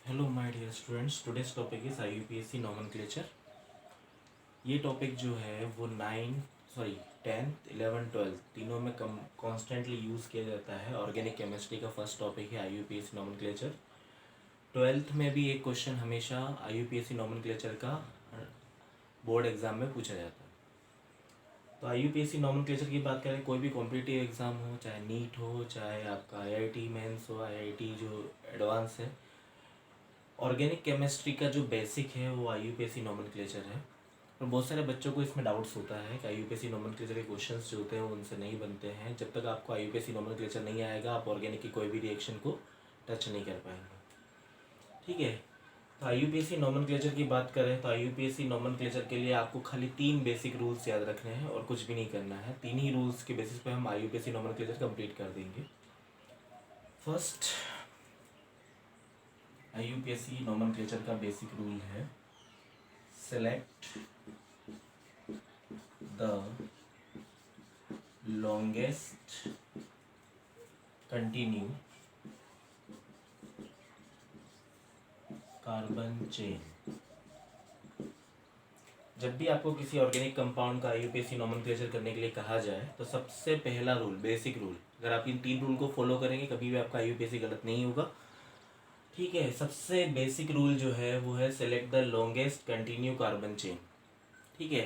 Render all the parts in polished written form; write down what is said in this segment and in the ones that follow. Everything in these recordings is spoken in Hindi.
Hello my dear students, today's topic is IUPAC nomenclature. ये टॉपिक जो है वो 10th 11th 12th तीनों में कॉन्स्टेंटली यूज़ किया जाता है। ऑर्गेनिक केमिस्ट्री का फर्स्ट टॉपिक है IUPAC नॉमेनक्लेचर। 12th में भी एक क्वेश्चन हमेशा IUPAC नॉमेनक्लेचर का बोर्ड एग्ज़ाम में पूछा जाता है। तो IUPAC नॉमेनक्लेचर की बात करें, कोई भी कॉम्पिटिटिव एग्ज़ाम हो, चाहे नीट हो, चाहे आपका IIT मेंस हो, IIT जो एडवांस है, ऑर्गेनिक केमिस्ट्री का जो बेसिक है वो IUPAC नॉमेनक्लेचर है। और बहुत सारे बच्चों को इसमें डाउट्स होता है कि IUPAC नॉमेनक्लेचर के क्वेश्चंस जो होते हैं वो उनसे नहीं बनते हैं। जब तक आपको IUPAC नॉमेनक्लेचर नहीं आएगा, आप ऑर्गेनिक की कोई भी रिएक्शन को टच नहीं कर पाएंगे। ठीक है, तो IUPAC नॉमेनक्लेचर की बात करें तो IUPAC नॉमेनक्लेचर के लिए आपको खाली 3 बेसिक रूल्स याद रखने हैं और कुछ भी नहीं करना है। 3 ही रूल्स के बेसिस पे हम IUPAC नॉमेनक्लेचर कंप्लीट कर देंगे। फर्स्ट, IUPAC नॉमेनक्लेचर का बेसिक रूल है, select the longest continue carbon chain. जब भी आपको किसी ऑर्गेनिक कंपाउंड का IUPAC नॉमेनक्लेचर करने के लिए कहा जाए तो सबसे पहला रूल, बेसिक रूल, अगर आप इन 3 रूल को फॉलो करेंगे कभी भी आपका IUPAC गलत नहीं होगा। ठीक है, सबसे बेसिक रूल जो है वो है select the longest continue carbon chain. ठीक है,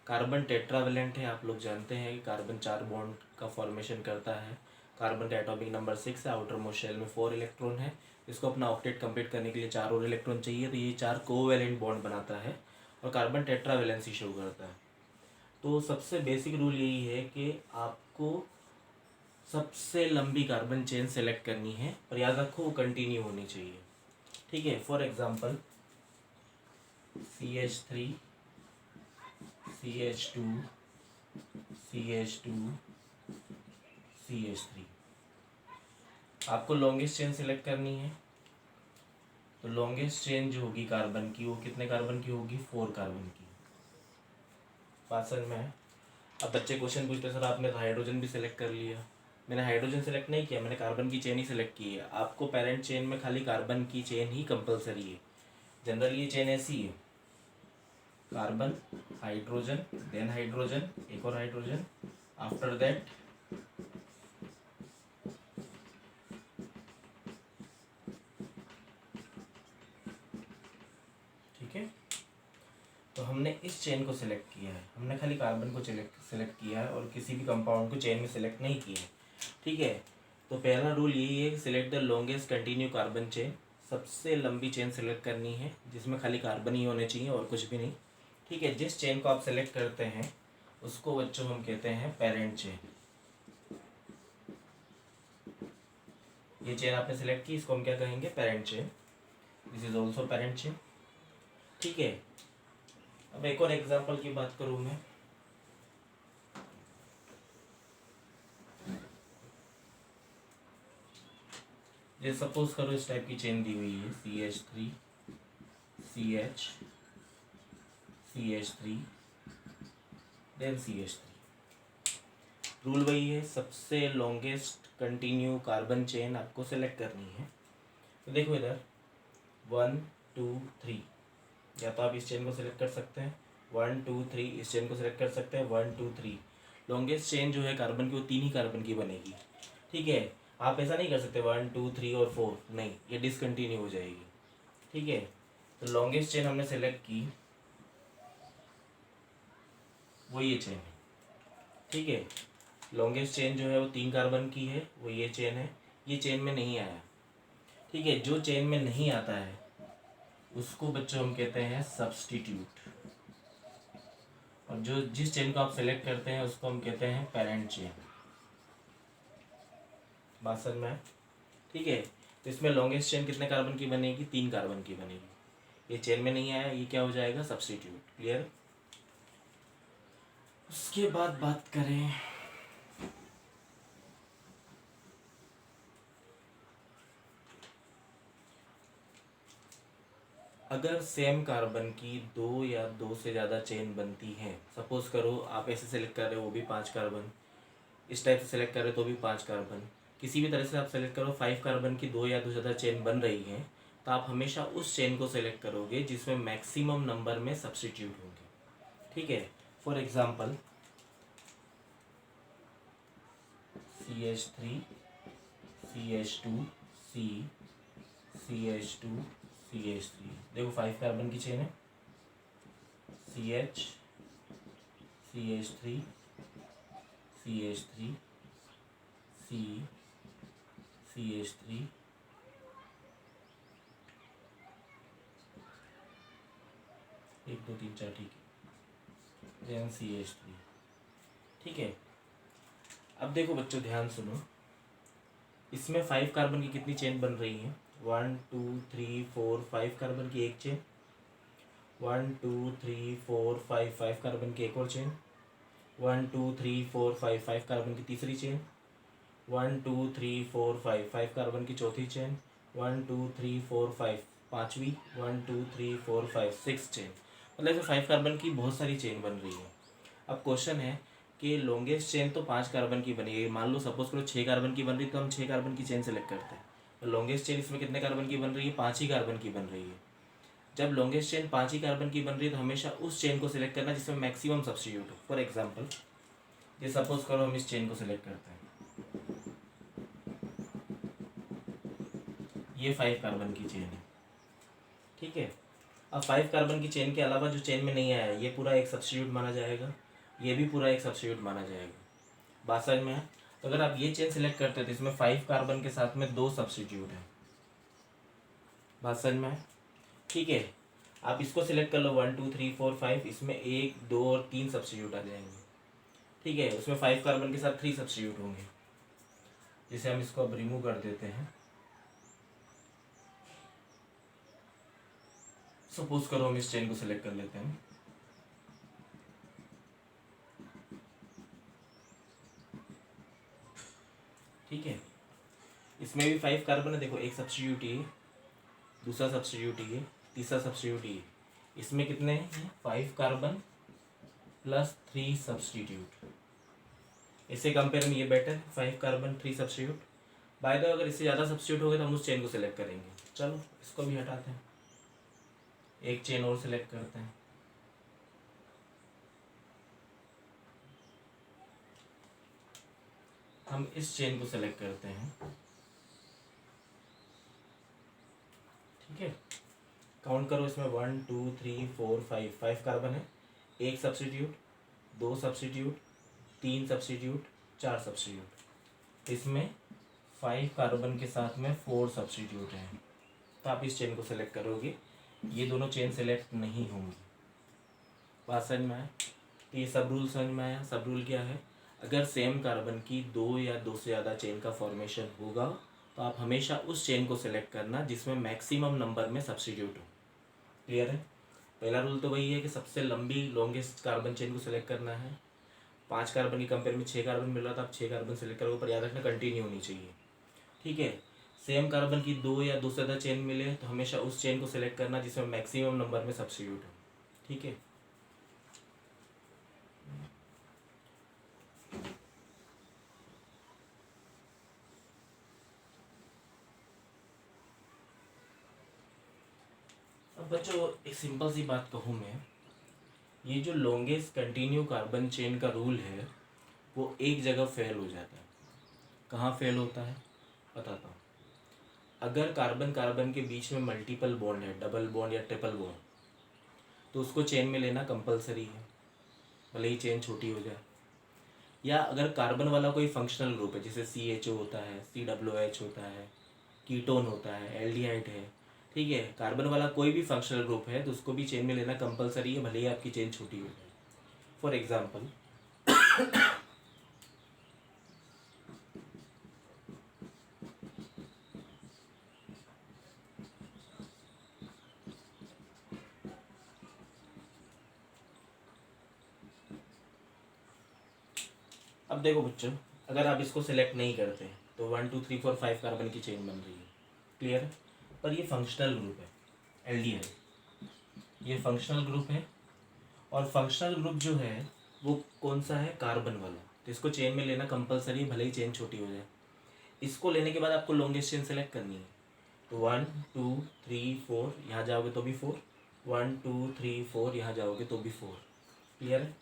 कार्बन टेट्रावेलेंट है, आप लोग जानते हैं कि कार्बन 4 बॉन्ड का फॉर्मेशन करता है। कार्बन का एटॉमिक नंबर 6 है, आउटर मोस्ट शेल में 4 इलेक्ट्रॉन है। इसको अपना ऑक्टेट कंप्लीट करने के लिए 4 और इलेक्ट्रॉन चाहिए, तो ये 4 कोवैलेंट बॉन्ड बनाता है और कार्बन टेट्रावेलेंसी शो करता है। तो सबसे बेसिक रूल यही है कि आपको सबसे लंबी कार्बन चेन सेलेक्ट करनी है, पर याद रखो वो कंटिन्यू होनी चाहिए। ठीक है, for example CH3 CH2 CH2 CH3, आपको लॉन्गेस्ट चेन सेलेक्ट करनी है। तो लॉन्गेस्ट चेन जो होगी कार्बन की, वो कितने कार्बन की होगी? 4 कार्बन की। बात समझ में है? अब बच्चे क्वेश्चन पूछते सर आपने तो हाइड्रोजन भी सिलेक्ट कर लिया। मैंने हाइड्रोजन सेलेक्ट नहीं किया, मैंने कार्बन की चेन ही सिलेक्ट की है। आपको पेरेंट चेन में खाली कार्बन की चेन ही कंपलसरी है। जनरली ये चेन ऐसी है, कार्बन, हाइड्रोजन, देन हाइड्रोजन, एक और हाइड्रोजन, आफ्टर दैट ठीक है। तो हमने इस चेन को सिलेक्ट किया है, हमने खाली कार्बन को सिलेक्ट किया है और किसी भी कंपाउंड को चेन में सिलेक्ट नहीं किया है। ठीक है, तो पहला रूल यही है कि select the longest continue carbon chain. सबसे लंबी चेन सेलेक्ट करनी है जिसमें खाली कार्बन ही होने चाहिए और कुछ भी नहीं। ठीक है, जिस चेन को आप सेलेक्ट करते हैं उसको बच्चों हम कहते हैं पेरेंट चेन। ये चेन आपने सेलेक्ट की, इसको हम क्या कहेंगे? Parent chain. This is also parent chain. ठीक है, अब एक और एग्जांपल की बात करूं मैं। ये सपोज करो इस टाइप की चेन दी हुई है, CH3 CH CH3 then CH3। Rule वही है, सबसे लॉन्गेस्ट कंटिन्यू कार्बन चेन आपको सेलेक्ट करनी है। तो देखो इधर 1 2 3, या तो आप इस चेन को सिलेक्ट कर सकते हैं, 1 2 3 इस चेन को सिलेक्ट कर सकते हैं, 1 2 3। लॉन्गेस्ट चेन जो है कार्बन की वो 3 ही कार्बन की बनेगी। ठीक है, आप ऐसा नहीं कर सकते 1 2 3 और 4, नहीं, ये डिसकंटिन्यू हो जाएगी। ठीक है, तो लॉन्गेस्ट चेन हमने सेलेक्ट की, वो ये चेन है। ठीक है, लॉन्गेस्ट चेन जो है वो 3 कार्बन की है, वो ये चेन है। ये चेन में नहीं आया। ठीक है, जो चेन में नहीं आता है उसको बच्चों हम कहते हैं सब्स्टिट्यूट, और जो जिस चेन को आप सेलेक्ट करते हैं उसको हम कहते हैं पेरेंट चेन। बात समझ में है? ठीक है, तो इसमें लॉन्गेस्ट चेन कितने कार्बन की बनेगी? 3 कार्बन की बनेगी। ये चेन में नहीं आया, ये क्या हो जाएगा? सब्स्टिट्यूट। क्लियर? उसके बाद बात करें अगर सेम कार्बन की 2 या 2 से ज़्यादा चेन बनती हैं, सपोज करो आप ऐसे सेलेक्ट कर रहे हो वो भी 5 कार्बन, इस टाइप से सेलेक्ट कर रहे हो तो भी 5 कार्बन, किसी भी तरह से आप सेलेक्ट करो 5 कार्बन की 2 या 2 से ज़्यादा चेन बन रही हैं, तो आप हमेशा उस चेन को सेलेक्ट करोगे जिसमें मैक्सिमम नंबर में सब्स्टिट्यूट होंगे, ठीक है। For example CH3 CH2 C CH2 CH3, देखो 5 कार्बन की चेन है, CH CH3 CH3 C CH3 1 2 3 4, ठीक है, देन CH3, ठीक है। अब देखो बच्चों ध्यान सुनो, इसमें 5 कार्बन की कितनी चेन बन रही है, 1 2 3 4 5 कार्बन की एक चेन, 1 2 3 4 5 5 कार्बन की एक और चेन, 1 2 3 4 5 5 कार्बन की तीसरी चेन, 1 2 3 4 5 5 कार्बन की चौथी चेन, 1 2 3 4 5 पाँचवीं, 1 2 3 4 5 6 चेन, मतलब 5 कार्बन की बहुत सारी चेन बन रही है। अब क्वेश्चन है कि लॉन्गेस्ट चेन तो 5 कार्बन की बनेगी, मान लो सपोज करो 6 कार्बन की बन रही, तो हम 6 कार्बन की चेन सेलेक्ट करते हैं। तो लॉन्गेस्ट चेन इसमें कितने कार्बन की बन रही है, 5 ही कार्बन की बन रही है। जब लॉन्गेस्ट चेन 5 ही कार्बन की बन रही है तो हमेशा उस चेन को सिलेक्ट करना जिसमें मैक्सिमम सब्स्टिट्यूट हो। फॉर एग्जाम्पल ये सपोज करो हम इस चेन को सिलेक्ट करते हैं, ये 5 कार्बन की चेन है, ठीक है। अब 5 कार्बन की चेन के अलावा जो चेन में नहीं आया ये पूरा एक सब्स्टिट्यूट माना जाएगा, ये भी पूरा एक सब्स्टिट्यूट माना जाएगा। बात समझ में है? तो अगर आप ये चेन सिलेक्ट करते हैं तो इसमें 5 कार्बन के साथ में 2 सब्स्टिट्यूट है। बात समझ में है? ठीक है, आप इसको सिलेक्ट कर लो 1 2 3 4 5, इसमें 1 2 और 3 सब्स्टिट्यूट आ जाएंगे, ठीक है। उसमें 5 कार्बन के साथ 3 सब्स्टिट्यूट होंगे, जिसे हम इसको अब रिमूव कर देते हैं। सपोज करो हम इस चेन को सिलेक्ट कर लेते हैं, ठीक है। इसमें भी 5 कार्बन है, देखो एक सब्स्टिट्यूट ये, दूसरा सब्स्टिट्यूट ये, तीसरा सब्स्टिट्यूट ये, इसमें कितने हैं 5 कार्बन प्लस 3 सब्स्टिट्यूट। इससे कंपेयर में ये better, 5 carbon 3 substitute. By the way अगर इससे ज़्यादा सब्स्टिट्यूट हो गए तो हम उस चेन को सिलेक्ट करेंगे। चलो इसको भी हटाते हैं, एक चेन और सिलेक्ट करते हैं, हम इस चेन को सिलेक्ट करते हैं, ठीक है। काउंट करो, इसमें 1 2 3 4 5 5 कार्बन है, एक सब्स्टिट्यूट, 2 सब्स्टिट्यूट, 3 सब्स्टिट्यूट, 4 सब्स्टिट्यूट। इसमें 5 कार्बन के साथ में 4 सब्स्टिट्यूट हैं, तो आप इस चेन को सिलेक्ट करोगे, ये दोनों चेन सेलेक्ट नहीं होंगी। बात समझ में आया? तो ये सब रूल समझ में आया। सब रूल क्या है, अगर सेम कार्बन की 2 या 2 से ज़्यादा चेन का फॉर्मेशन होगा तो आप हमेशा उस चेन को सिलेक्ट करना जिसमें मैक्सिमम नंबर में सब्स्टिट्यूट हो। क्लियर है? पहला रूल तो वही है कि सबसे लंबी लॉन्गेस्ट कार्बन चेन को सिलेक्ट करना है। 5 कार्बन की कंपेयर में 6 कार्बन मिल रहा था, आप 6 कार्बन सेलेक्ट करोगे, पर याद रखना कंटिन्यू होनी चाहिए, ठीक है। सेम कार्बन की 2 या 2 से ज़्यादा चेन मिले तो हमेशा उस चेन को सिलेक्ट करना जिसमें मैक्सिमम नंबर में सब्स्टिट्यूट हो, ठीक है। अब बच्चों एक सिंपल सी बात कहूँ मैं, ये जो लॉन्गेस्ट कंटिन्यू कार्बन चेन का रूल है वो एक जगह फेल हो जाता है। कहाँ फेल होता है बताता हूँ। अगर कार्बन कार्बन के बीच में मल्टीपल बॉन्ड है, डबल बॉन्ड या ट्रिपल बॉन्ड, तो उसको चेन में लेना कंपलसरी है, भले ही चेन छोटी हो जाए। या अगर कार्बन वाला कोई फंक्शनल ग्रुप है, जैसे CHO होता है, COOH होता है, कीटोन होता है, एल्डिहाइड है, ठीक है, कार्बन वाला कोई भी फंक्शनल ग्रुप है तो उसको भी चेन में लेना कंपलसरी है, भले ही आपकी चेन छोटी हो जाए। फॉर एग्जाम्पल अब देखो बच्चों, अगर आप इसको सिलेक्ट नहीं करते तो 1 2 3 4 5 कार्बन की चेन बन रही है, क्लियर है। पर ये फंक्शनल ग्रुप है, एल्डिहाइड, ये फंक्शनल ग्रुप है। और फंक्शनल ग्रुप जो है वो कौन सा है, कार्बन वाला, तो इसको चेन में लेना कंपलसरी है, भले ही चेन छोटी हो जाए। इसको लेने के बाद आपको लॉन्गेस्ट चेन सेलेक्ट करनी है, तो 1 2 3 4 यहाँ जाओगे तो भी 4, 1 2 3 4 यहाँ जाओगे तो भी 4। क्लियर है?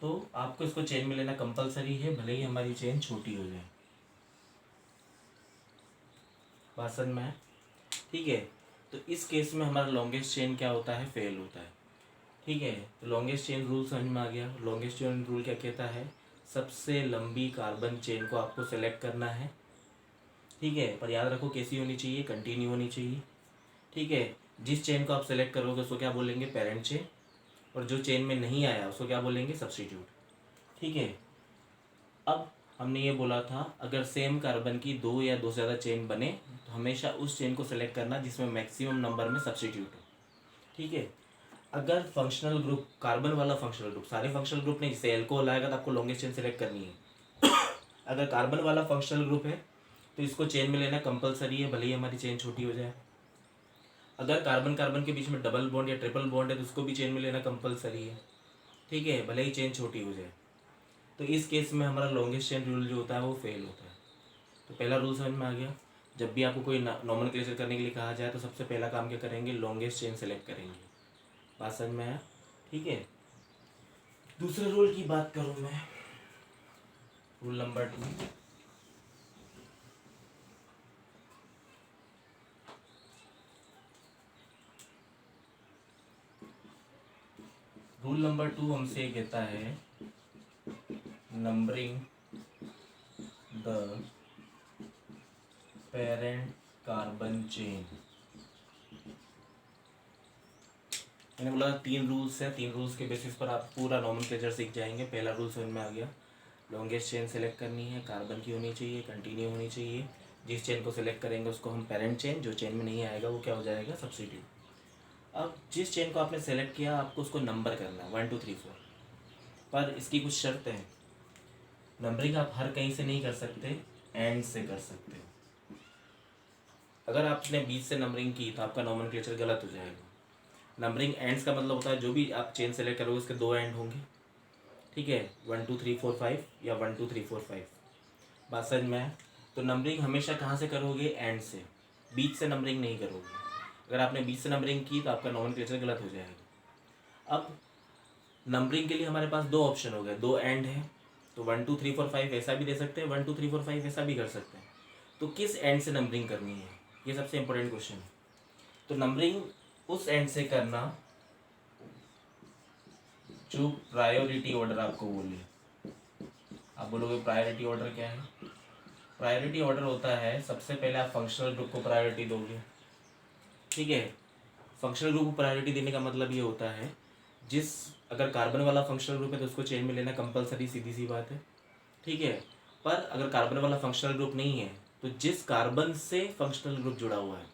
तो आपको इसको चेन में लेना कंपलसरी है, भले ही हमारी चेन छोटी हो जाए। बात समझ में है? ठीक है। तो इस केस में हमारा लॉन्गेस्ट चेन क्या होता है? फेल होता है। ठीक है। तो लॉन्गेस्ट चेन रूल समझ में आ गया। लॉन्गेस्ट चेन रूल क्या कहता है? सबसे लंबी कार्बन चेन को आपको सेलेक्ट करना है। ठीक है। पर याद रखो कैसी होनी चाहिए? कंटिन्यू होनी चाहिए। ठीक है। जिस चेन को आप सेलेक्ट करोगे उसको क्या बोलेंगे? Parent chain. और जो चेन में नहीं आया उसको क्या बोलेंगे? सब्स्टिट्यूट। ठीक है। अब हमने ये बोला था अगर सेम कार्बन की दो या दो से ज़्यादा चेन बने तो हमेशा उस चेन को सेलेक्ट करना जिसमें मैक्सिमम नंबर में सब्स्टिट्यूट हो। ठीक है। अगर फंक्शनल ग्रुप, कार्बन वाला फंक्शनल ग्रुप, सारे फंक्शनल ग्रुप नहीं, जैसे एल्कोहल आएगा तो आपको लॉन्गेस्ट चेन सेलेक्ट करनी है। अगर कार्बन वाला फंक्शनल ग्रुप है तो इसको चेन में लेना कंपलसरी है, भले ही हमारी चेन छोटी हो जाए। अगर कार्बन कार्बन के बीच में डबल बॉन्ड या ट्रिपल बॉन्ड है तो उसको भी चेन में लेना कंपलसरी है। ठीक है, भले ही चेन छोटी हो जाए। तो इस केस में हमारा लॉन्गेस्ट चेन रूल जो होता है वो फेल होता है। तो पहला रूल समझ में आ गया। जब भी आपको कोई नॉमेनक्लेचर करने के लिए कहा जाए तो सबसे पहला काम क्या करेंगे? लॉन्गेस्ट चेन सेलेक्ट करेंगे। बात समझ में आया? ठीक है। दूसरे रूल की बात करूं मैं, रूल नंबर 2। रूल नंबर 2 हमसे ये कहता है numbering the parent carbon chain. मैंने बोला 3 रूल्स हैं, 3 रूल्स के बेसिस पर आप पूरा नॉमेनक्लेचर सीख जाएंगे। पहला रूल समझ में आ गया, लॉन्गेस्ट चेन सेलेक्ट करनी है, कार्बन की होनी चाहिए, कंटिन्यू होनी चाहिए। जिस चेन को सेलेक्ट करेंगे उसको हम पेरेंट चेन, जो चेन में नहीं आएगा वो क्या हो जाएगा? सब्स्टिट्यूट। अब जिस चेन को आपने सेलेक्ट किया आपको उसको नंबर करना है 1 2 3 4। पर इसकी कुछ शर्त है। नंबरिंग आप हर कहीं से नहीं कर सकते, एंड से कर सकते हो। अगर आपने 20 से नंबरिंग की तो आपका नॉमेनक्लेचर गलत हो जाएगा। नंबरिंग एंड्स का मतलब होता है जो भी आप चेन सेलेक्ट करोगे उसके 2 एंड होंगे। ठीक है, 1 2 3 4 5 या 1 2 3 4 5। बात समझ में है? तो नंबरिंग हमेशा कहाँ से करोगे? एंड से। बीच से नंबरिंग नहीं करोगे। अगर आपने बीच से नंबरिंग की तो आपका नॉमेनक्लेचर गलत हो जाएगा। अब नंबरिंग के लिए हमारे पास 2 ऑप्शन हो गए, 2 एंड है। तो 1 2 3 4 5 ऐसा भी दे सकते हैं, 1 2 3 4 5 ऐसा भी कर सकते हैं। तो किस एंड से नंबरिंग करनी है, ये सबसे इंपॉर्टेंट क्वेश्चन है। तो नंबरिंग उस एंड से करना जो प्रायोरिटी ऑर्डर आपको बोले। आप बोलोगे प्रायोरिटी ऑर्डर क्या है? प्रायोरिटी ऑर्डर होता है सबसे पहले आप फंक्शनल ग्रुप को प्रायोरिटी दोगे। ठीक है। फंक्शनल ग्रुप को प्रायोरिटी देने का मतलब ये होता है अगर कार्बन वाला फंक्शनल ग्रुप है तो उसको चेन में लेना कंपलसरी, सीधी सी बात है। ठीक है। पर अगर कार्बन वाला फंक्शनल ग्रुप नहीं है तो जिस कार्बन से फंक्शनल ग्रुप जुड़ा हुआ है,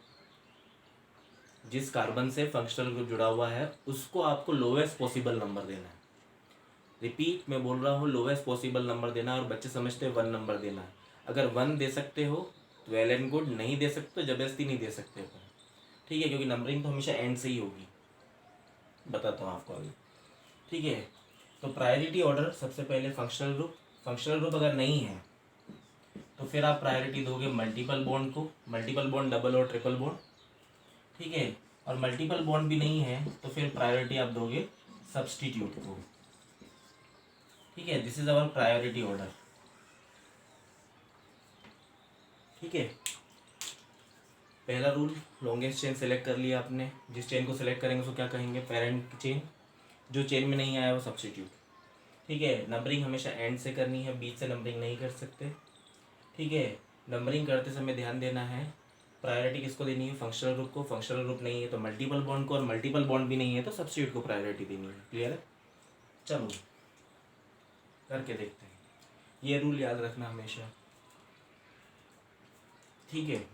जिस कार्बन से फंक्शनल ग्रुप जुड़ा हुआ है उसको आपको लोवेस्ट पॉसिबल नंबर देना है। रिपीट मैं बोल रहा हूँ, लोवेस्ट पॉसिबल नंबर देना। और बच्चे समझते हैं 1 नंबर देना है। अगर 1 दे सकते हो तो वेल एंड गुड, नहीं दे सकते तो जबरदस्ती नहीं दे सकते अपन। ठीक है, क्योंकि नंबरिंग तो हमेशा एंड से ही होगी। बताता हूँ आपको अभी। ठीक है। तो प्रायोरिटी ऑर्डर सबसे पहले फंक्शनल ग्रुप। फंक्शनल ग्रुप अगर नहीं है तो फिर आप प्रायोरिटी दोगे मल्टीपल बॉन्ड को, मल्टीपल बॉन्ड, डबल और ट्रिपल बॉन्ड। ठीक है। और मल्टीपल बॉन्ड भी नहीं है तो फिर प्रायोरिटी आप दोगे सब्स्टिट्यूट को। ठीक है, this is our priority order. ठीक है। पहला रूल, लॉन्गेस्ट चेन सेलेक्ट कर लिया आपने। जिस चेन को सेलेक्ट करेंगे उसको क्या कहेंगे? Parent chain. जो चेन में नहीं आया वो सब्स्टिट्यूट। ठीक है। नंबरिंग हमेशा एंड से करनी है, बीच से नंबरिंग नहीं कर सकते। ठीक है। नंबरिंग करते समय ध्यान देना है प्रायोरिटी किसको देनी है? फंक्शनल ग्रुप को। फंक्शनल ग्रुप नहीं है तो मल्टीपल बॉन्ड को, और मल्टीपल बॉन्ड भी नहीं है तो सब्स्टिट्यूट को प्रायोरिटी देनी है। क्लियर है? चलो करके देखते हैं। ये रूल याद रखना हमेशा। ठीक है।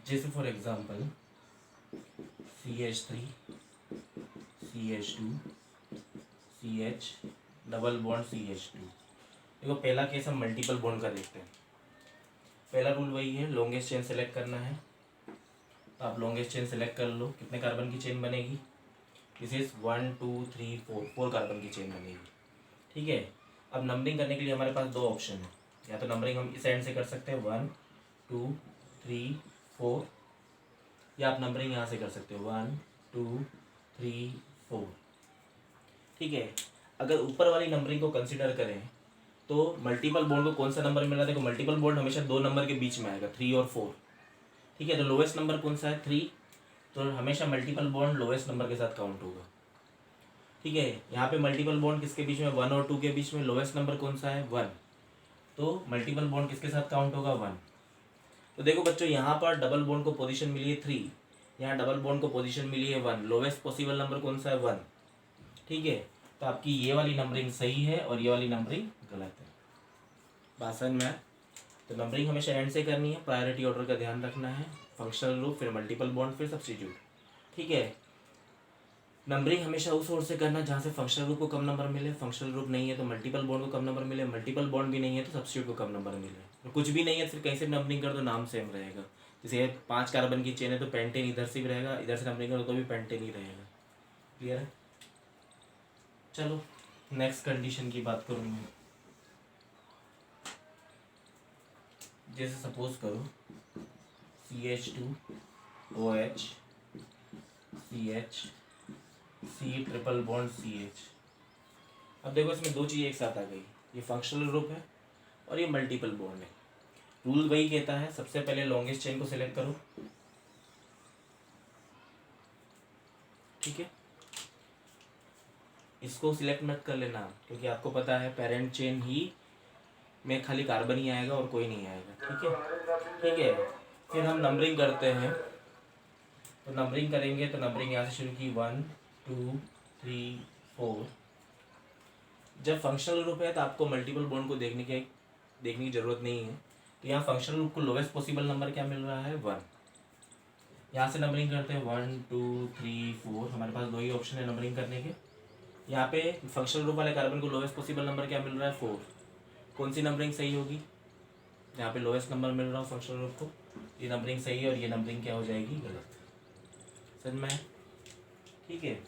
जैसे for example CH3 CH2 CH double bond CH2। देखो पहला केस हम मल्टीपल बॉन्ड का देखते हैं। पहला रूल वही है, लॉन्गेस्ट चेन सेलेक्ट करना है। तो आप लॉन्गेस्ट चेन सेलेक्ट कर लो। कितने कार्बन की चेन बनेगी? दिस इज 1 2 3 4, 4 कार्बन की चेन बनेगी। ठीक है। अब नंबरिंग करने के लिए हमारे पास दो ऑप्शन है, या तो नंबरिंग हम इस एंड से कर सकते हैं 1 2 3 4, या आप नंबरिंग यहाँ से कर सकते हो 1 2 3 4। ठीक है, अगर ऊपर वाली नंबरिंग को कंसिडर करें तो मल्टीपल बॉन्ड को कौन सा नंबर मिला? देखो मल्टीपल बॉन्ड हमेशा दो नंबर के बीच में आएगा, 3 और 4। ठीक है, तो लोवेस्ट नंबर कौन सा है? 3, तो हमेशा मल्टीपल बॉन्ड लोवेस्ट नंबर के साथ काउंट होगा। ठीक है, यहाँ पे मल्टीपल बॉन्ड किसके बीच में? 1 और 2 के बीच में। लोवेस्ट नंबर कौन सा है? 1, तो मल्टीपल बॉन्ड किसके साथ काउंट होगा? 1। तो देखो बच्चों, यहाँ पर डबल बॉन्ड को पोजीशन मिली है 3, यहाँ डबल बॉन्ड को पोजीशन मिली है 1। लोवेस्ट पॉसिबल नंबर कौन सा है? 1। ठीक है, तो आपकी ये वाली नंबरिंग सही है और ये वाली नंबरिंग गलत है। बात समझ में आया? तो नंबरिंग हमेशा एंड से करनी है, प्रायोरिटी ऑर्डर का ध्यान रखना है, फंक्शनल ग्रुप, फिर मल्टीपल बॉन्ड, फिर सब्स्टिट्यूट। ठीक है, नंबरिंग हमेशा उस ओर से करना जहाँ से फंक्शनल ग्रुप को कम नंबर मिले, फंक्शनल ग्रुप नहीं है तो मल्टीपल बॉन्ड को कम नंबर मिले, मल्टीपल बॉन्ड भी नहीं है तो सब्स्टिट्यूट को कम नंबर मिले। तो कुछ भी नहीं है फिर कहीं से नंबरिंग कर दो, नाम सेम रहेगा। जैसे 5 कार्बन की चेन है तो पेंटेन इधर से भी रहेगा, इधर से नंबरिंग करो तो भी पेंटेन ही रहेगा। क्लियर है? चलो नेक्स्ट कंडीशन की बात करूँ मैं। जैसे सपोज करो CH2OH CH C triple bond CH। अब देखो इसमें दो चीज़ें एक साथ आ गई, ये फंक्शनल ग्रुप है और ये मल्टीपल बॉन्ड है। रूल वही कहता है, सबसे पहले लॉन्गेस्ट चेन को सिलेक्ट करो। ठीक है, इसको सिलेक्ट मत कर लेना क्योंकि आपको पता है पेरेंट चेन ही में खाली कार्बन ही आएगा और कोई नहीं आएगा। ठीक है, ठीक है, फिर हम नंबरिंग करते हैं। तो नंबरिंग करेंगे तो नंबरिंग यहाँ से शुरू की 1 2 3 4। जब फंक्शनल ग्रुप है तो आपको मल्टीपल बॉन्ड को देखने की ज़रूरत नहीं है। तो यहाँ फंक्शनल ग्रुप को लोवेस्ट पॉसिबल नंबर क्या मिल रहा है? 1। यहाँ से नंबरिंग करते हैं 1 2 3 4, हमारे पास दो ही ऑप्शन है नंबरिंग करने के। यहाँ पे फंक्शनल ग्रुप वाले कार्बन को लोवेस्ट पॉसिबल नंबर क्या मिल रहा है? 4। कौन सी नंबरिंग सही होगी? यहाँ पे लोवेस्ट नंबर मिल रहा है फंक्शनल ग्रुप को, ये नंबरिंग सही है और ये नंबरिंग क्या हो जाएगी? गलत। समझ में? ठीक है,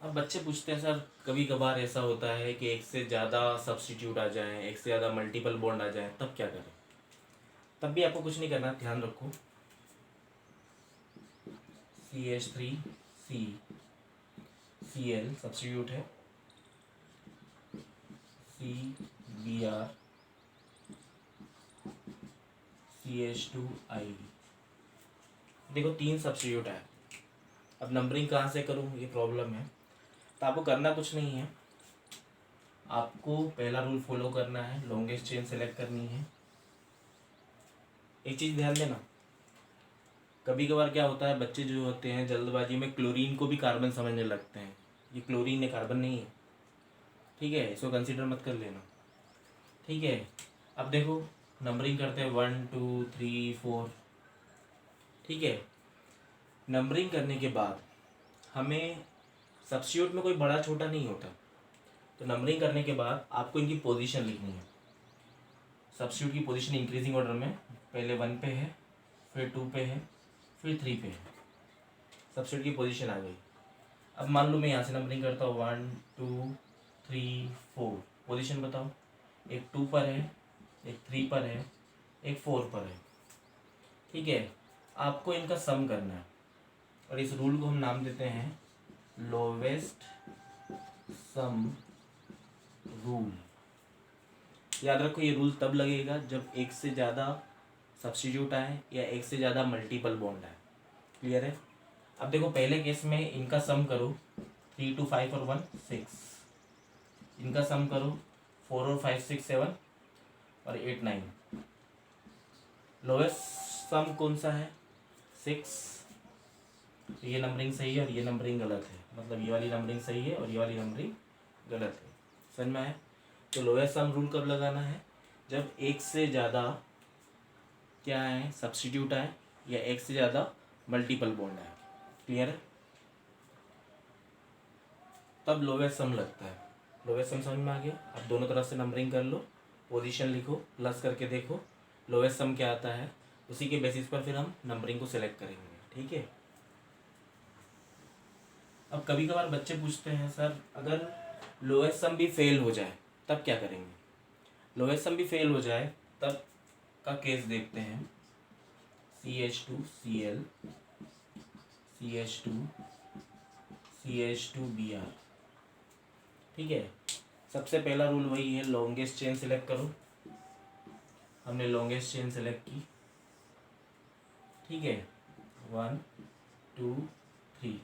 अब बच्चे पूछते हैं सर कभी कभार ऐसा होता है कि एक से ज़्यादा सब्स्टिट्यूट आ जाए, एक से ज़्यादा मल्टीपल बॉन्ड आ जाए, तब क्या करें? तब भी आपको कुछ नहीं करना, ध्यान रखो CH3 CCl सब्स्टिट्यूट है, CBr CH2I। देखो 3 सब्स्टिट्यूट है। अब नंबरिंग कहाँ से करूँ, ये प्रॉब्लम है। तो आपको करना कुछ नहीं है, आपको पहला रूल फॉलो करना है, लॉन्गेस्ट चेन सेलेक्ट करनी है। एक चीज़ ध्यान देना, कभी कभार क्या होता है बच्चे जो होते हैं जल्दबाजी में क्लोरीन को भी कार्बन समझने लगते हैं। ये क्लोरीन है, कार्बन नहीं है। ठीक है, इसको कंसीडर मत कर लेना। ठीक है, अब देखो नंबरिंग करते हैं 1 2 3 4। ठीक है, नंबरिंग करने के बाद हमें सब्स्टिट्यूट में कोई बड़ा छोटा नहीं होता, तो नंबरिंग करने के बाद आपको इनकी पोजीशन लिखनी है। सब्स्टिट्यूट की पोजीशन इंक्रीजिंग ऑर्डर में, पहले 1 पे है, फिर 2 पे है, फिर 3 पे है। सब्स्टिट्यूट की पोजीशन आ गई। अब मान लो मैं यहाँ से नंबरिंग करता हूँ 1 2 3 4। पोजीशन बताओ, एक 2 पर है, एक 3 पर है, एक 4 पर है। ठीक है, आपको इनका सम करना है और इस रूल को हम नाम देते हैं लोवेस्ट सम रूल। याद रखो ये रूल तब लगेगा जब एक से ज़्यादा सब्स्टिट्यूट आए या एक से ज़्यादा मल्टीपल बॉन्ड आए। क्लियर है? अब देखो पहले केस में इनका सम करो, 3 2 5 और 1 6। इनका सम करो 4 और 5 6 7 और 8 9। लोवेस्ट सम कौन सा है? 6। तो ये नंबरिंग सही है और ये नंबरिंग गलत है, मतलब ये वाली नंबरिंग सही है और ये वाली नंबरिंग गलत है। समझ में आया? तो लोवेस्ट सम रूल कब लगाना है? जब एक से ज़्यादा क्या है? सब्स्टिट्यूट आए या एक से ज़्यादा मल्टीपल बॉन्ड आए। क्लियर है? तब लोवेस्ट सम लगता है। लोवेस्ट सम समझ में आ गया? अब दोनों तरफ से नंबरिंग कर लो, पोजीशन लिखो, प्लस करके देखो लोवेस्ट सम क्या आता है, उसी के बेसिस पर फिर हम नंबरिंग को सिलेक्ट करेंगे। ठीक है, अब कभी कभार बच्चे पूछते हैं सर अगर लोएस्ट सम भी फेल हो जाए तब क्या करेंगे। लोएस्ट सम भी फेल हो जाए तब का केस देखते हैं। CH2Cl CH2 CH2Br। ठीक है, सबसे पहला रूल वही है, लॉन्गेस्ट चेन सिलेक्ट करो। हमने लॉन्गेस्ट चेन सेलेक्ट की, ठीक है, 1 2 3,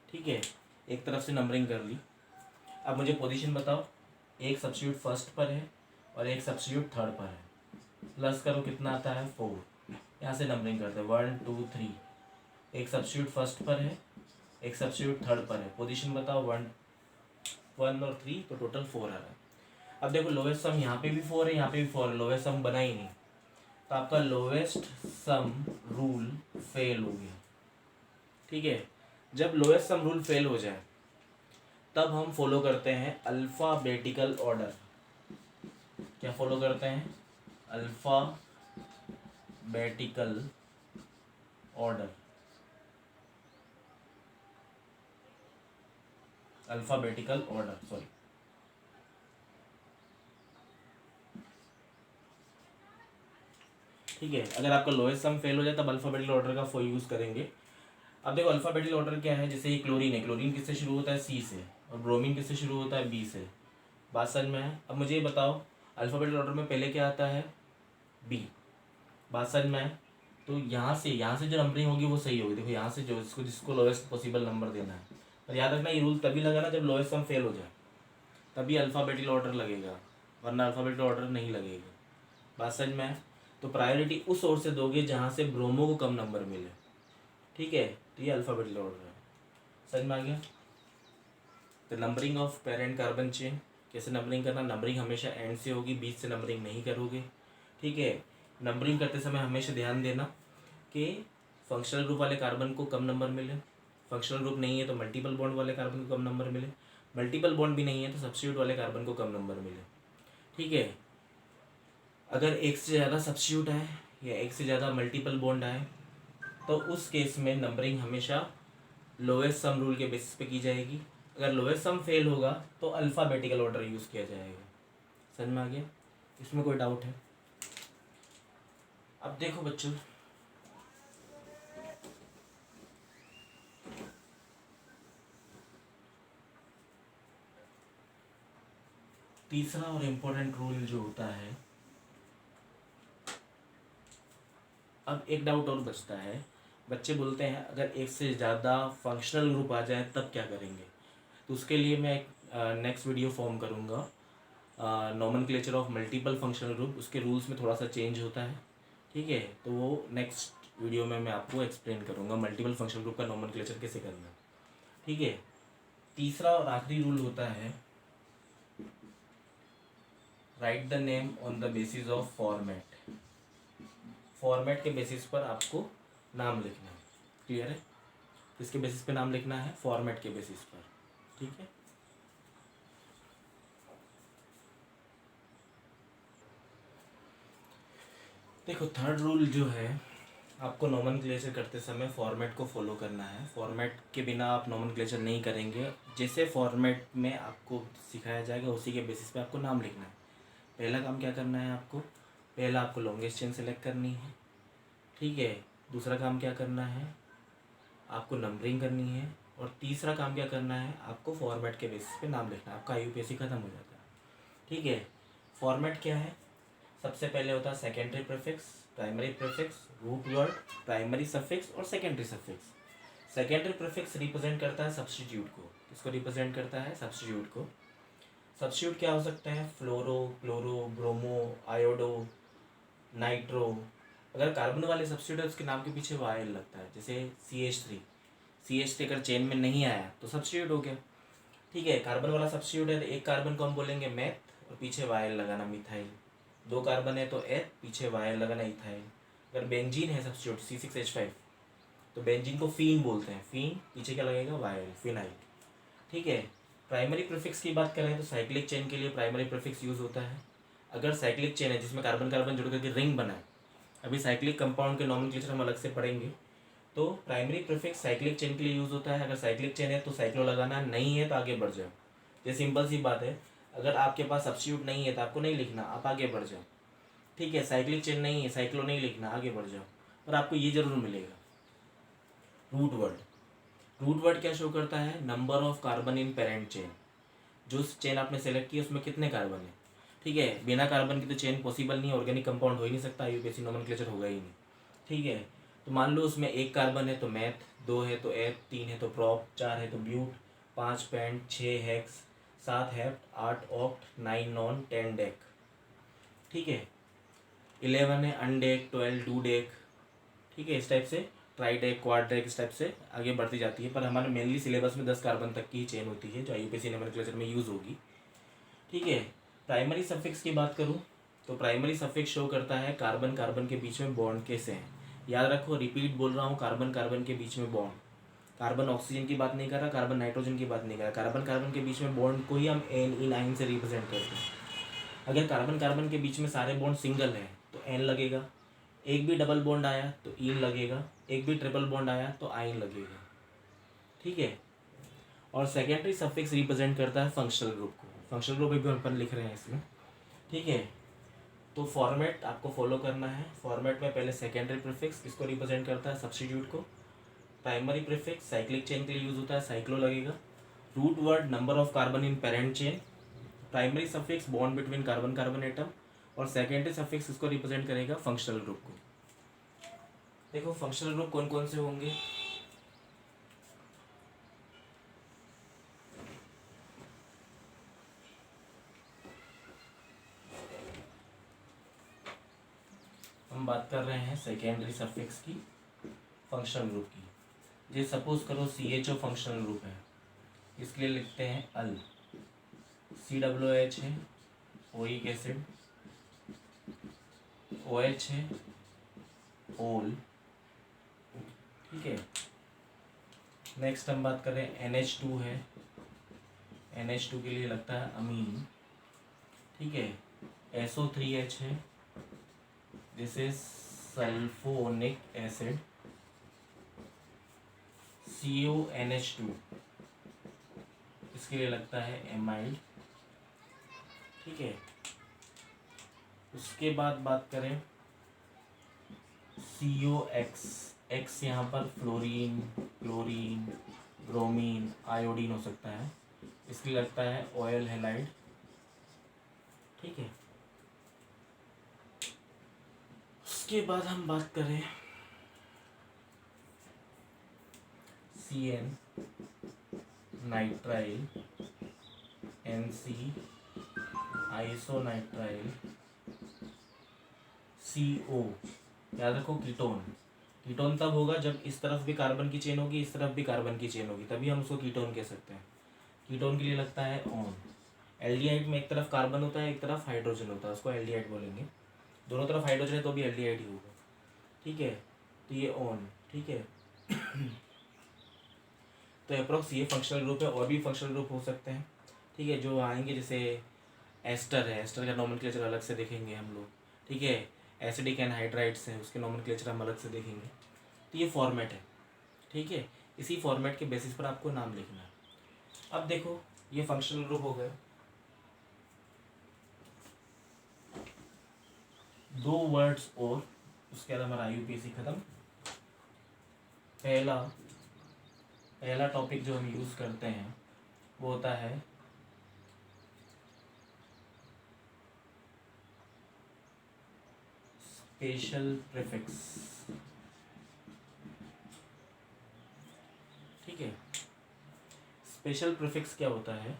ठीक है, एक तरफ से नंबरिंग कर ली। अब मुझे पोजीशन बताओ, एक सब्स्टिट्यूट फर्स्ट पर है और एक सब्स्टिट्यूट थर्ड पर है। प्लस करो कितना आता है 4। यहाँ से नंबरिंग करते हैं 1 2 3। एक सब्स्टिट्यूट फर्स्ट पर है, एक सब्स्टिट्यूट थर्ड पर है। पोजीशन बताओ 1 1 और 3, तो टोटल 4 आ रहा है। अब देखो लोएस्ट सम यहाँ पे भी 4 है, यहाँ पे भी 4 है, लोएस्ट सम बना ही नहीं, तो आपका लोएस्ट सम रूल फेल हो गया। ठीक है, जब लोएस्ट सम रूल फेल हो जाए तब हम फॉलो करते हैं अल्फ़ाबेटिकल ऑर्डर। क्या फॉलो करते हैं? Alphabetical order. Alphabetical order, sorry. ठीक है, अगर आपका लोएस्ट सम फेल हो जाए तब अल्फ़ाबेटिकल ऑर्डर का यूज़ करेंगे। अब देखो अल्फ़ाबेटिकल ऑर्डर क्या है, जैसे ये क्लोरीन है, क्लोरीन किससे शुरू होता है? C से, और ब्रोमीन किससे शुरू होता है? B से। बात समझ में है? अब मुझे ये बताओ अल्फ़ाबेटिकल ऑर्डर में पहले क्या आता है? B। बात समझ में है? तो यहाँ से जो नंबरिंग होगी वो सही होगी। देखो यहाँ से जो जिसको लोएस्ट पॉसिबल नंबर देना है, और याद रखना ये रूल तभी लगा ना जब लोएस्ट सम फेल हो जाए, तभी अल्फ़ाबेटिकल ऑर्डर लगेगा, वरना अल्फ़ाबेटिकल ऑर्डर नहीं लगेगा। बात समझ में है? तो प्रायोरिटी उस ओर से दोगे जहाँ से ब्रोमो को कम नंबर मिले। ठीक है, तो ये अल्फ़ाबेटिकल ऑर्डर है। समझ में आ गया? तो numbering of parent carbon chain, कैसे नंबरिंग करना? नंबरिंग हमेशा एंड से होगी, बीच से नंबरिंग नहीं करोगे। ठीक है, नंबरिंग करते समय हमेशा ध्यान देना कि फंक्शनल ग्रुप वाले कार्बन को कम नंबर मिले, फंक्शनल ग्रुप नहीं है तो मल्टीपल बॉन्ड वाले कार्बन को कम नंबर मिले, मल्टीपल बॉन्ड भी नहीं है तो सब्स्टिट्यूट वाले कार्बन को कम नंबर मिले। ठीक है, अगर एक से ज़्यादा सब्स्टिट्यूट आए या एक से ज़्यादा मल्टीपल बॉन्ड आए तो उस केस में नंबरिंग हमेशा लोएस्ट सम रूल के बेसिस पे की जाएगी। अगर लोएस्ट सम फेल होगा तो अल्फ़ाबेटिकल ऑर्डर यूज़ किया जाएगा। समझ में आ गया? इसमें कोई डाउट है? अब देखो बच्चों, तीसरा और इम्पोर्टेंट रूल जो होता है, अब एक डाउट और बचता है। बच्चे बोलते हैं अगर एक से ज़्यादा फंक्शनल ग्रुप आ जाए तब क्या करेंगे? तो उसके लिए मैं एक नेक्स्ट वीडियो फॉर्म करूँगा, nomenclature of multiple functional group. उसके रूल्स में थोड़ा सा चेंज होता है। ठीक है, तो वो नेक्स्ट वीडियो में मैं आपको एक्सप्लेन करूँगा मल्टीपल फंक्शनल ग्रुप का नॉमेनक्लेचर कैसे करना है। ठीक है, तीसरा और आखिरी रूल होता है right the name on the basis of format. Format के बेसिस पर आपको नाम लिखना है। क्लियर है? किसके बेसिस पे नाम लिखना है? फॉर्मेट के बेसिस पर। ठीक है, देखो थर्ड रूल जो है, आपको नॉमेनक्लेचर करते समय फॉर्मेट को फॉलो करना है। फॉर्मेट के बिना आप नॉमेनक्लेचर नहीं करेंगे। जैसे फॉर्मेट में आपको सिखाया जाएगा उसी के बेसिस पे आपको नाम लिखना है। पहला काम क्या करना है आपको? पहला आपको लॉन्गेस्ट चेन सेलेक्ट करनी है। ठीक है, दूसरा काम क्या करना है? आपको नंबरिंग करनी है। और तीसरा काम क्या करना है? आपको फॉर्मेट के बेसिस पे नाम लिखना है। आपका IUPAC ख़त्म हो जाता है। ठीक है, फॉर्मेट क्या है? सबसे पहले होता है secondary prefix, primary prefix, root word, primary suffix और secondary suffix. Secondary prefix represent करता है सब्स्टिट्यूट को। किसको रिप्रेजेंट करता है? सब्स्टिट्यूट को। सब्स्टिट्यूट क्या हो सकते हैं? फ्लोरो, क्लोरो, ब्रोमो, आयोडो, नाइट्रो। अगर कार्बन वाले सब्स्टिट्यूट है उसके नाम के पीछे वायल लगता है, जैसे CH3 अगर चेन में नहीं आया तो सब्स्टिट्यूट हो गया। ठीक है, कार्बन वाला सब्स्टिट्यूट है तो एक कार्बन को हम बोलेंगे मैथ और पीछे वायल लगाना मिथाइल। दो कार्बन है तो एथ, पीछे वायर लगाना इथाइल। अगर बेंजीन है सब्स्टिट्यूट C6H5 तो बेंजीन को फीन बोलते हैं। फीन पीछे क्या लगेगा? Wire, phenyl. ठीक है, प्राइमरी प्रीफिक्स की बात करें तो साइक्लिक चेन के लिए प्राइमरी प्रीफिक्स यूज़ होता है। अगर साइक्लिक चेन है जिसमें कार्बन कार्बन जुड़ करके रिंग बना है, अभी साइक्लिक कंपाउंड के नॉमेनक्लेचर हम अलग से पढ़ेंगे, तो प्राइमरी प्रीफिक्स साइक्लिक चेन के लिए यूज़ होता है। अगर साइक्लिक चेन है तो साइक्लो लगाना, नहीं है तो आगे बढ़ जाओ। ये सिंपल सी बात है। अगर आपके पास सब्स्टिट्यूट नहीं है तो आपको नहीं लिखना, आप आगे बढ़ जाओ। ठीक है, साइक्लिक चेन नहीं है, साइक्लो नहीं लिखना, आगे बढ़ जाओ। और आपको ये जरूर मिलेगा रूट वर्ड। रूट वर्ड क्या शो करता है? Number of carbon in parent chain. जो चेन आपने सेलेक्ट की है उसमें कितने कार्बन है। ठीक है, बिना कार्बन की तो चेन पॉसिबल नहीं है, ऑर्गेनिक कंपाउंड हो ही नहीं सकता, आईयूपीएसी नोमेनक्लेचर होगा ही नहीं। ठीक है, तो मान लो उसमें 1 कार्बन है तो मैथ, 2 है तो एथ, 3 है तो प्रॉप, 4 है तो but, 5 pent, 6 hex, 7 hept, 8 oct, 9 non, 10 dec. ठीक है, 11 है अनडेक, 12 डू डेक। ठीक है, इस टाइप से ट्राइडेक, क्वाड्रेक, इस टाइप से आगे बढ़ती जाती है। पर हमारे मेनली सिलेबस में 10 कार्बन तक की ही चेन होती है जो आईयूपीएसी नोमेनक्लेचर में यूज़ होगी। ठीक है, प्राइमरी सफिक्स की बात करूँ तो प्राइमरी सफिक्स शो करता है कार्बन कार्बन के बीच में बॉन्ड कैसे हैं। याद रखो, रिपीट बोल रहा हूँ, कार्बन कार्बन के बीच में बॉन्ड। कार्बन ऑक्सीजन की बात नहीं कर रहा, कार्बन नाइट्रोजन की बात नहीं कर रहा, कार्बन कार्बन के बीच में बॉन्ड को ही हम एन इन आइन से रिप्रेजेंट करते हैं। अगर कार्बन कार्बन के बीच में सारे बॉन्ड सिंगल हैं तो एन लगेगा, एक भी डबल बॉन्ड आया तो इन लगेगा, एक भी ट्रिपल बॉन्ड आया तो आइन लगेगा। ठीक है, और सेकेंडरी सफिक्स रिप्रेजेंट करता है फंक्शनल ग्रुप को। फंक्शनल ग्रुप भी अपन लिख रहे हैं इसमें। ठीक है, तो फॉर्मेट आपको फॉलो करना है। फॉर्मेट में पहले सेकेंडरी प्रीफिक्स किसको रिप्रेजेंट करता है? सब्स्टिट्यूट को। प्राइमरी प्रीफिक्स साइक्लिक चेन के लिए यूज होता है, साइक्लो लगेगा। Root word number of carbon in parent chain. Primary suffix bond between carbon carbon atom. और सेकेंडरी सफिक्स इसको रिप्रेजेंट करेगा फंक्शनल ग्रुप को। देखो फंक्शनल ग्रुप कौन कौन से होंगे। हम बात कर रहे हैं सेकेंडरी सफिक्स की, फंक्शनल ग्रुप की। ये सपोज करो CHO फंक्शनल ग्रुप है, इसके लिए लिखते हैं अल। COOH है, ओइक एसिड, OH है, ओल। ठीक है, नेक्स्ट हम बात करें NH2 है, NH2 के लिए लगता है अमीन। ठीक है, SO3H है, this is sulphonic acid. CONH2 इसके लिए लगता है एमाइड। ठीक है, उसके बाद बात करें COX, एक्स यहाँ पर फ्लोरीन, क्लोरीन, ब्रोमीन, आयोडीन हो सकता है, इसके लिए लगता है ऑयल हैलाइड। ठीक है, उसके बाद हम बात करें CN नाइट्राइल, NC आइसोनाइट्राइल, CO। याद रखो कीटोन। कीटोन तब होगा जब इस तरफ भी कार्बन की चेन होगी, इस तरफ भी कार्बन की चेन होगी, तभी हम उसको कीटोन कह सकते हैं। कीटोन के लिए लगता है ऑन। एल्डिहाइड में एक तरफ कार्बन होता है, एक तरफ हाइड्रोजन होता है, उसको एल्डिहाइड बोलेंगे। दोनों तरफ हाइड्रोजन है तो भी एल्डिहाइड ही होगा। ठीक है, तो ये ऑन। ठीक है, तो अप्रोक्स ये फंक्शनल ग्रुप है, और भी फंक्शनल ग्रुप हो सकते हैं। ठीक है, जो आएंगे जैसे एस्टर है, एस्टर का नोमेनक्लेचर अलग से देखेंगे हम लोग। ठीक है, एसिडिक एनहाइड्राइड्स हैं, उसके नोमेनक्लेचर हम अलग से देखेंगे। तो ये फॉर्मेट है। ठीक है, इसी फॉर्मेट के बेसिस पर आपको नाम लिखना है। अब देखो ये फंक्शनल ग्रुप हो गए। 2 वर्ड्स और उसके बाद हमारा आईयूपीएसी खत्म। पहला टॉपिक जो हम यूज़ करते हैं वो होता है स्पेशल प्रीफिक्स। ठीक है, स्पेशल प्रीफिक्स क्या होता है?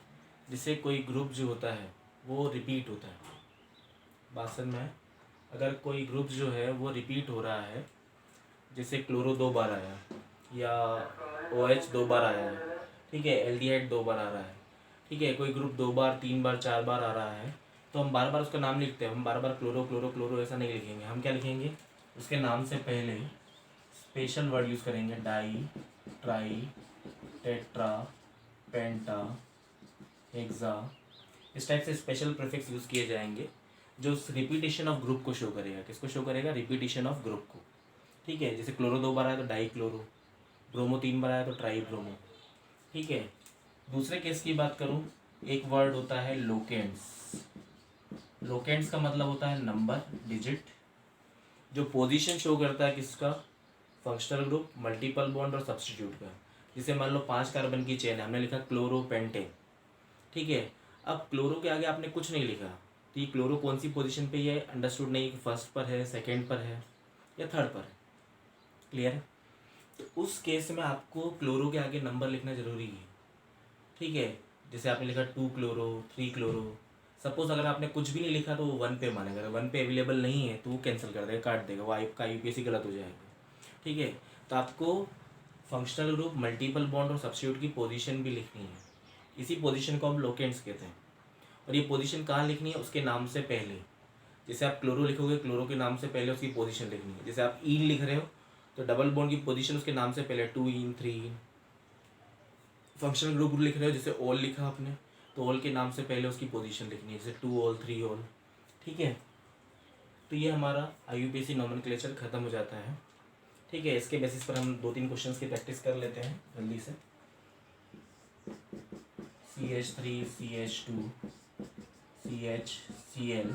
जिससे कोई ग्रुप जो होता है वो रिपीट होता है। बात समझ में? अगर कोई ग्रुप जो है वो रिपीट हो रहा है, जैसे क्लोरो 2 बार आया या OH 2 बार आया है, ठीक है, एल्डिहाइड 2 बार आ रहा है, ठीक है, कोई ग्रुप 2 बार, 3 बार, 4 बार आ रहा है, तो हम बार बार उसका नाम लिखते हैं। हम बार बार क्लोरो क्लोरो क्लोरो ऐसा नहीं लिखेंगे। हम क्या लिखेंगे? उसके नाम से पहले स्पेशल वर्ड यूज़ करेंगे, डाई, ट्राई, टेट्रा, पेंटा, हेक्सा। इस टाइप से स्पेशल प्रीफिक्स यूज़ किए जाएंगे जो रिपीटिशन ऑफ ग्रुप को शो करेगा। किसको शो करेगा? रिपीटिशन ऑफ ग्रुप को। ठीक है, जैसे क्लोरो 2 बार आया तो डाई क्लोरो, ब्रोमो 3 बार आया तो ट्राई ब्रोमो। ठीक है, दूसरे केस की बात करूँ, एक वर्ड होता है लोकेंट्स। लोकेंट्स का मतलब होता है नंबर, डिजिट, जो पोजीशन शो करता है किसका, फंक्शनल ग्रुप, मल्टीपल बॉन्ड और सब्स्टिट्यूट का। जैसे मान लो 5 कार्बन की चेन है, हमने लिखा क्लोरोपेंटेन। ठीक है, अब क्लोरो के आगे आपने कुछ नहीं लिखा, तो ये क्लोरो कौन सी पोजीशन पे है अंडरस्टूड नहीं कि फर्स्ट पर है, सेकंड पर है या थर्ड पर है। क्लियर है? तो उस केस में आपको क्लोरो के आगे नंबर लिखना जरूरी है। ठीक है, जैसे आपने लिखा 2 क्लोरो, 3 क्लोरो, सपोज अगर आपने कुछ भी नहीं लिखा तो वो 1 पे मानेगा, अगर 1 पे अवेलेबल नहीं है तो वो कैंसिल कर देगा, काट देगा, वो आपका यूपीएससी गलत हो जाएगा। ठीक है, तो आपको फंक्शनल ग्रुप, मल्टीपल बॉन्ड और सब्स्टिट्यूट की पोजीशन भी लिखनी है। इसी पोजीशन को हम लोकेंट्स कहते हैं। और ये पोजीशन कहाँ लिखनी है, उसके नाम से पहले। जैसे आप क्लोरो लिखोगे, क्लोरो के नाम से पहले उसकी पोजीशन लिखनी है। जैसे आप ईन लिख रहे हो तो डबल बॉन्ड की पोजीशन उसके नाम से पहले 2 इन 3 इन। फंक्शनल ग्रुप लिख रहे हो, जैसे ऑल लिखा आपने तो ऑल के नाम से पहले उसकी पोजीशन लिखनी है, जैसे 2 ऑल 3 ऑल। ठीक है, तो ये हमारा IUPAC नॉमेनक्लेचर खत्म हो जाता है। ठीक है, इसके बेसिस पर हम 2-3 क्वेश्चंस की प्रैक्टिस कर लेते हैं जल्दी से। CH3 CH2 CH Cl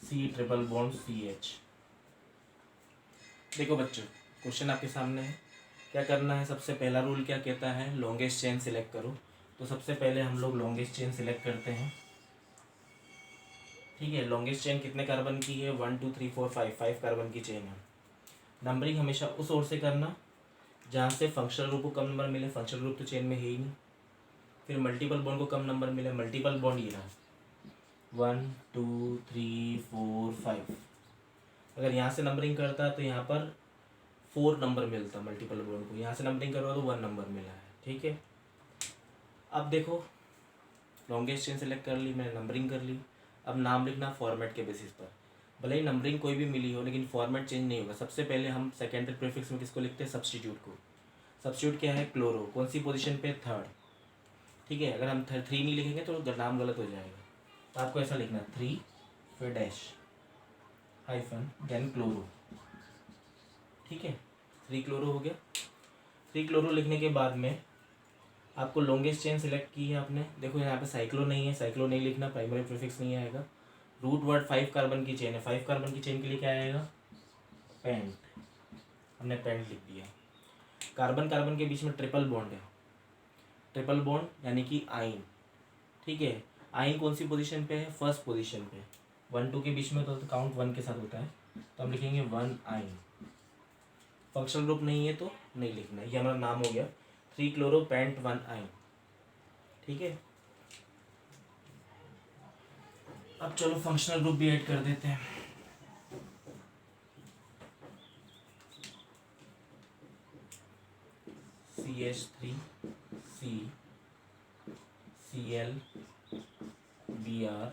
C triple bond CH। देखो बच्चों, क्वेश्चन आपके सामने है, क्या करना है। सबसे पहला रूल क्या कहता है, लॉन्गेस्ट चेन सिलेक्ट करो। तो सबसे पहले हम लोग लॉन्गेस्ट चेन सिलेक्ट करते हैं। ठीक है, लॉन्गेस्ट चेन कितने कार्बन की है, 1 2 3 4 5 कार्बन की चेन है। नंबरिंग हमेशा उस ओर से करना जहाँ से फंक्शनल ग्रुप को कम नंबर मिले, फंक्शनल ग्रुप तो चेन में है ही नहीं। फिर मल्टीपल बॉन्ड को कम नंबर मिले, मल्टीपल बॉन्ड ये रहा 1 2 3 4 5। अगर यहाँ से नंबरिंग करता तो यहाँ पर 4 नंबर मिलता मल्टीपल बॉन्ड को, यहाँ से नंबरिंग करवा तो 1 नंबर मिला है। ठीक है, अब देखो लॉन्गेस्ट चेन सेलेक्ट कर ली मैंने, नंबरिंग कर ली। अब नाम लिखना फॉर्मेट के बेसिस पर, भले ही नंबरिंग कोई भी मिली हो लेकिन फॉर्मेट चेंज नहीं होगा। सबसे पहले हम सेकेंडरी प्रीफिक्स में किसको लिखते हैं, सब्स्टिट्यूट को। सब्स्टिट्यूट क्या है, क्लोरो, कौन सी पोजीशन पे, थर्ड। ठीक है, अगर हम 3 नहीं लिखेंगे तो नाम गलत हो जाएगा, तो आपको ऐसा लिखना 3 फिर डैश हाइफन देन क्लोरो। ठीक है, 3 क्लोरो हो गया। 3 क्लोरो लिखने के बाद में आपको लॉन्गेस्ट चेन सिलेक्ट की है आपने। देखो यहाँ पे साइक्लो नहीं है, साइक्लो नहीं लिखना, प्राइमरी प्रीफिक्स नहीं आएगा। रूट वर्ड 5 कार्बन की चेन है, 5 कार्बन की चेन के लिए क्या आएगा, पेंट, हमने पेंट लिख दिया। कार्बन कार्बन के बीच में ट्रिपल बॉन्ड है, ट्रिपल बॉन्ड यानी कि आइन। ठीक है, आइन कौन सी पोजीशन पे है, फर्स्ट पोजीशन पे। 1 2 के बीच में तो काउंट 1 के साथ होता है, तो हम लिखेंगे 1 आइन। फंक्शनल ग्रुप नहीं है तो नहीं लिखना, ये हमारा नाम हो गया 3 क्लोरो पेंट 1 आइन। ठीक है, अब चलो फंक्शनल ग्रुप भी ऐड कर देते हैं। CH3 C Cl Br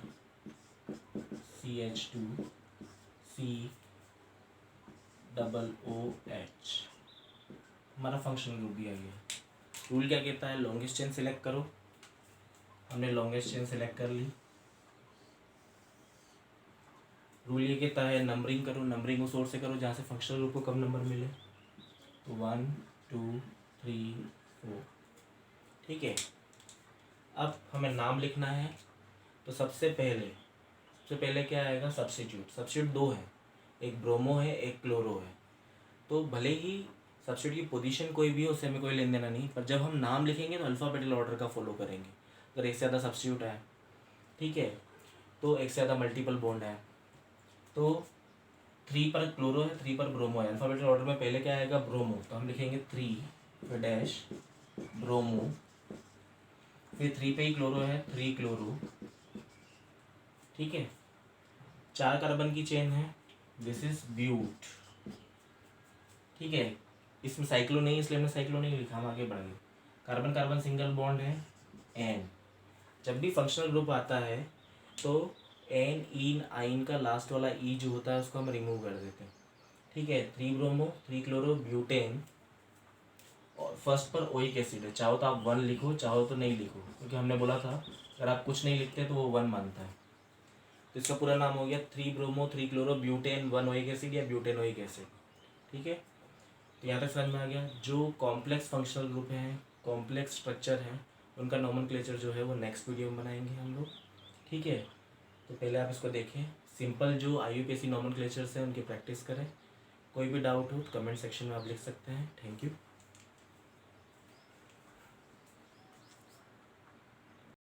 CH2 C double OH, हमारा फंक्शनल ग्रुप भी आ गया। रूल क्या कहता है, लॉन्गेस्ट चेन सेलेक्ट करो, हमने लॉन्गेस्ट चेन सेलेक्ट कर ली। रूल ये कहता है नंबरिंग करो, नंबरिंग उस ओर से करो जहाँ से फंक्शनल ग्रुप को कम नंबर मिले, तो 1 2 3 4। ठीक है, अब हमें नाम लिखना है, तो सबसे पहले क्या आएगा, सब्स्टिट्यूट। सब्स्टिट्यूट 2 है, एक ब्रोमो है एक क्लोरो है। तो भले ही सब्स्टिट्यूट की पोजीशन कोई भी हो, उससे हमें कोई लेन देना नहीं, पर जब हम नाम लिखेंगे तो अल्फ़ाबेटिकल ऑर्डर का फॉलो करेंगे। अगर एक से ज़्यादा सब्स्टिट्यूट है, ठीक है, तो एक से ज़्यादा मल्टीपल बॉन्ड है, तो 3 पर क्लोरो है 3 पर ब्रोमो है, अल्फ़ाबेटिकल ऑर्डर में पहले क्या आएगा, ब्रोमो, तो हम लिखेंगे 3 फिर डैश ब्रोमो, फिर 3 पे ही क्लोरो है 3 क्लोरो। ठीक है, 4 कार्बन की चेन है, दिस इज ब्यूट। ठीक है, इसमें साइक्लो नहीं, इसलिए हमने साइक्लो नहीं लिखा, हम आगे बढ़ गए। कार्बन कार्बन सिंगल बॉन्ड है एन। जब भी फंक्शनल ग्रुप आता है तो एन इन आइन का लास्ट वाला ई जो होता है उसको हम रिमूव कर देते हैं। ठीक है, 3 ब्रोमो 3 क्लोरो ब्यूटेन, और फर्स्ट पर ओइक एसिड है। चाहो तो आप 1 लिखो, चाहो तो नहीं लिखो, क्योंकि हमने बोला था अगर आप कुछ नहीं लिखते तो वो 1 मानता है। तो इसका पूरा नाम हो गया 3 bromo 3 chloro butane 1 oic acid या ब्यूटेन ओइक एसिड। ठीक है, तो यहाँ तक समझ में आ गया। जो कॉम्प्लेक्स फंक्शनल ग्रुप हैं, कॉम्प्लेक्स स्ट्रक्चर हैं, उनका नोमेनक्लेचर जो है वो नेक्स्ट वीडियो में बनाएंगे हम लोग। ठीक है, तो पहले आप इसको देखें। सिंपल जो IUPAC नोमेनक्लेचर्स हैं उनकी प्रैक्टिस करें। कोई भी डाउट हो तो कमेंट सेक्शन में आप लिख सकते हैं। Thank you.